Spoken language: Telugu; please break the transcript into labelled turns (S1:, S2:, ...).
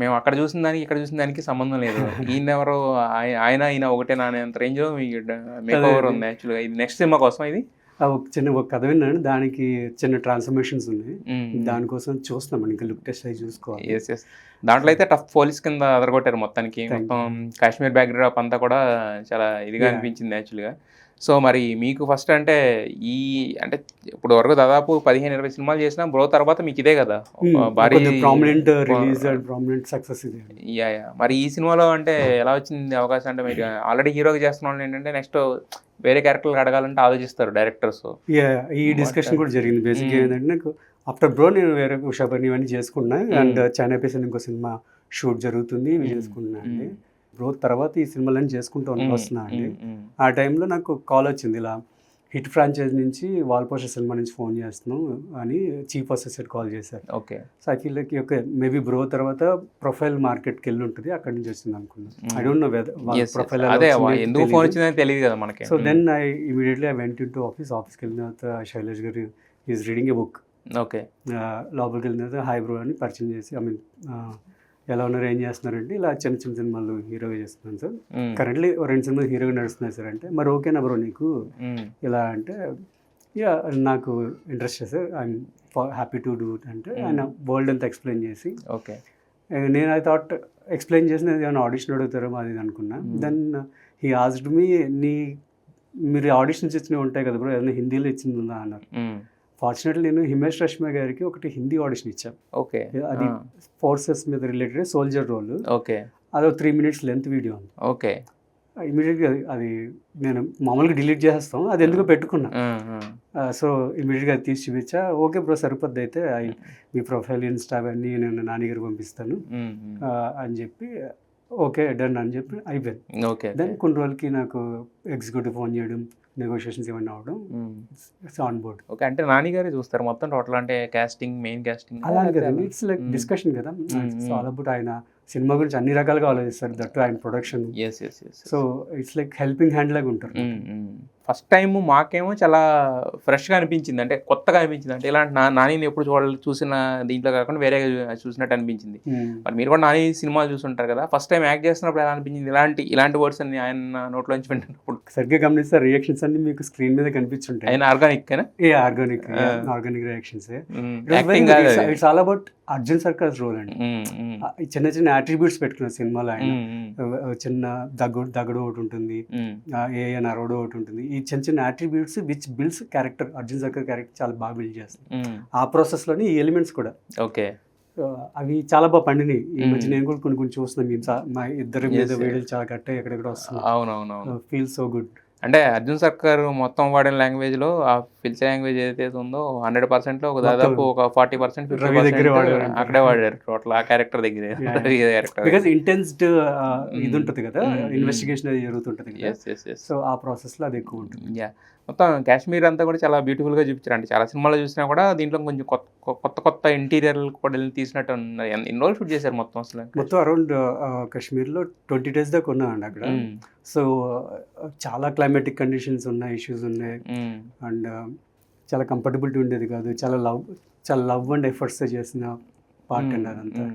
S1: మేము అక్కడ చూసిన దానికి ఇక్కడ చూసిన దానికి సంబంధం లేదు. ఈయనెవరో ఈయన ఒకటేనా అనేంత రేంజ్‌లో మీ మేక్ ఓవర్ ఉంది యాక్చువల్‌గా. ఇది నెక్స్ట్ సినిమా కోసమా ఇది?
S2: ఒక కథ విన్నాను. దానికి చిన్న ట్రాన్స్‌ఫర్మేషన్స్ ఉన్నాయి. దానికోసం చూస్తున్నాం. ఇంకా లుక్ టెస్ట్ అయి చూసుకోవాలి.
S1: యెస్. దాంట్లో అయితే టఫ్ పోలీస్ కింద అదరగొట్టారు మొత్తానికి. మొత్తం కాశ్మీర్ బ్యాక్‌డ్రాప్ అంతా కూడా చాలా ఇదిగా అనిపించింది యాక్చువల్‌గా. సో మరి మీకు ఫస్ట్ అంటే అంటే ఇప్పుడు వరకు దాదాపు 15-20 సినిమాలు చేసినా బ్రో తర్వాత మీకు ఇదే కదా భారీ
S2: prominent release and prominent success ఇది.
S1: మరి ఈ సినిమాలో అంటే ఎలా వచ్చింది అవకాశం? అంటే మీరు ఆల్రెడీ హీరోగా చేస్తున్న వాళ్ళు ఏంటంటే నెక్స్ట్ వేరే క్యారెక్టర్లు అడగాలంటే ఆలోచిస్తారు డైరెక్టర్స్.
S2: ఈ డిస్కషన్ కూడా జరిగింది. బేసిక్గా ఏంటంటే నాకు ఆఫ్టర్ బ్రో నేను వేరే ఉషాబర్ని ఇవన్నీ చేసుకున్నా అండ్ చైనా పేసన్ ఇంకో సినిమా షూట్ జరుగుతుంది ఇవి చేసుకున్నా అండి. బ్రో తర్వాత ఈ సినిమాలన్నీ చేసుకుంటూ వస్తున్నా అండి. ఆ టైంలో నాకు కాల్ వచ్చింది, ఇలా హిట్ ఫ్రాంచైజ్ నుంచి వాల్ పోస్టర్ సినిమా నుంచి ఫోన్ చేస్తున్నాం అని చీఫ్ అసోసియేట్ కాల్ చేశారు.
S1: Okay.
S2: So I feel like okay maybe bro తర్వాత ప్రొఫైల్ మార్కెట్కి వెళ్ళి ఉంటుంది, అక్కడి నుంచి వచ్చింది అనుకున్నాను. ఐ డోంట్ నో ప్రొఫైల్
S1: ఎందుకు ఫోన్ వచ్చిందని తెలియదు కదా మనకి.
S2: So then I immediately I went in to ఆఫీస్కి వెళ్ళిన తర్వాత Shailesh garu is reading a book.
S1: Okay.
S2: లోపలికి వెళ్ళిన తర్వాత హాయ్ బ్రో అని పరిచయం చేసి ఎలా ఉన్నారు, ఏం చేస్తున్నారంటే ఇలా చిన్న చిన్న సినిమాలు హీరోగా చేస్తున్నాను సార్, కరెంట్లీ 2 సినిమాలు హీరోగా నడుస్తున్నాయి సార్ అంటే, మరి ఓకేనా బ్రో నీకు ఇలా అంటే, యా నాకు interest sir, I'm happy to do it అంటే ఆయన వరల్డ్ అంతా ఎక్స్ప్లెయిన్ చేసి,
S1: ఓకే
S2: నేను ఐ థాట్ ఎక్స్ప్లెయిన్ చేసిన ఏమైనా ఆడిషన్ అడుగుతారో అది అనుకున్నా. దెన్ హీ ఆస్క్డ్ మీ మీరు ఆడిషన్స్ ఇచ్చినవి ఉంటాయి కదా బ్రో, ఏదైనా హిందీలో ఇచ్చింది ఉందా అన్నారు. ఫార్చునేట్లీ నేను హిమేష్ రేష్మియా గారికి ఒకటి హిందీ ఆడిషన్ ఇచ్చాను.
S1: ఓకే.
S2: అది ఫోర్సెస్ మీద రిలేటెడ్ సోల్జర్ రోల్.
S1: ఓకే.
S2: అదో 3 minutes లెంత్ వీడియో ఉంది.
S1: ఓకే.
S2: ఇమీడియట్గా అది నేను మామూలుగా డిలీట్ చేసేస్తాం, అది ఎందుకో పెట్టుకున్నా. సో ఇమీడియట్గా అది తీసి చూపించా. ఓకే బ్రో సరిపోద్ది అయితే మీ ప్రొఫైల్ ఇన్స్టా అవన్నీ నేను నాన్నగారికి పంపిస్తాను అని చెప్పి ఓకే డన్ అని చెప్పి అయిపోయింది.
S1: ఓకే.
S2: దెన్ కొన్ని రోజులకి నాకు ఎగ్జిక్యూటివ్ ఫోన్ చేయడం, నెగోషియేషన్స్ ఏమైనా అవడం, ఆన్ బోర్డ్.
S1: ఓకే. అంటే నాని గారే చూస్తారు మొత్తం టోటల్, అంటే కాస్టింగ్ మెయిన్ కాస్టింగ్
S2: అలా కదండి, ఇట్స్ లైక్ డిస్కషన్ కదా. సో ఆల్ అబౌట్ ఆయన సినిమా గురించి అన్ని రకాలుగా ఆలోచిస్తారు, దట్ ఆయన production. So it's like helping hand లాగా ఉంటారు.
S1: ఫస్ట్ టైం మాకేమో చాలా ఫ్రెష్గా అనిపించింది, అంటే కొత్తగా అనిపించింది. అంటే ఇలాంటి నానిని ఎప్పుడు చూసిన దీంట్లో కాకుండా వేరే చూసినట్టు అనిపించింది. మరి మీరు కూడా నాని సినిమాలు చూస్తుంటారు కదా, ఫస్ట్ టైం యాక్ట్ చేస్తున్నప్పుడు ఎలా అనిపించింది? ఇలాంటి వర్డ్స్ అన్ని ఆయన నోట్లోంచి వింటున్నప్పుడు
S2: సరిగ్గా గమనిస్తారు, రియాక్షన్స్ అన్ని మీకు స్క్రీన్ మీద కనిపించుంటాయి.
S1: ఆయన organic
S2: organic reactions. It's all about Arjun సర్కార్ రోల్ అండి. చిన్న చిన్న అట్రిబ్యూట్స్ పెట్టుకున్న సినిమాలో ఆయన చిన్న దగ్గడు ఒకటి ఉంటుంది, ఏ నరవడు ఒకటి ఉంటుంది. ఈ చిన్న చిన్న attributes which builds character, Arjun సర్కార్ క్యారెక్టర్ చాలా బాగా బిల్డ్ చేస్తుంది. ఆ ప్రాసెస్లోని ఈ ఎలిమెంట్స్ కూడా
S1: ఓకే
S2: అవి చాలా బాగా పండినాయి. ఈ మధ్య నేను కూడా కొన్ని చూస్తున్నాను, మా ఇద్దరి మీద వీడియోలు చాలా కట్టాయి, ఎక్కడెక్కడ వస్తుంది.
S1: అవునవును,
S2: ఫీల్ సో గుడ్.
S1: అంటే అర్జున్ సర్కార్ మొత్తం వాడిన లాంగ్వేజ్లో ఆ ఫిల్చ్ లాంగ్వేజ్ ఏదైతే ఉందో 100%లో ఒక దాదాపు ఒక 40% 50% అక్కడే వాడారు టోటల్ ఆ క్యారెక్టర్ దగ్గరే.
S2: బికాజ్ ఇంటెన్స్డ్ ఇది ఉంటుంది కదా, ఇన్వెస్టిగేషన్ అది జరుగుతుంటుంది కదా, సో ఆ ప్రాసెస్లో అది ఎక్కువ ఉంటుంది.
S1: మొత్తం కాశ్మీర్ అంతా కూడా చాలా బ్యూటిఫుల్గా చూపించారు. అంటే చాలా సినిమాలో చూసినా కూడా దీంట్లో కొంచెం కొత్త ఇంటీరియర్ కూడా తీసినట్టు ఉన్నాయి. ఎన్ని రోజులు షూట్ చేశారు మొత్తం అసలు?
S2: మొత్తం అరౌండ్ కాశ్మీర్లో 20 days దాకా ఉన్నామండి అక్కడ. సో చాలా క్లైమాటిక్ కండిషన్స్ ఉన్నాయి, ఇష్యూస్ ఉన్నాయి, అండ్ చాలా కంఫర్టబిలిటీ ఉండేది కాదు. చాలా లవ్ అండ్ ఎఫర్ట్స్ చేసిన పార్ట్ అండి అదంతా.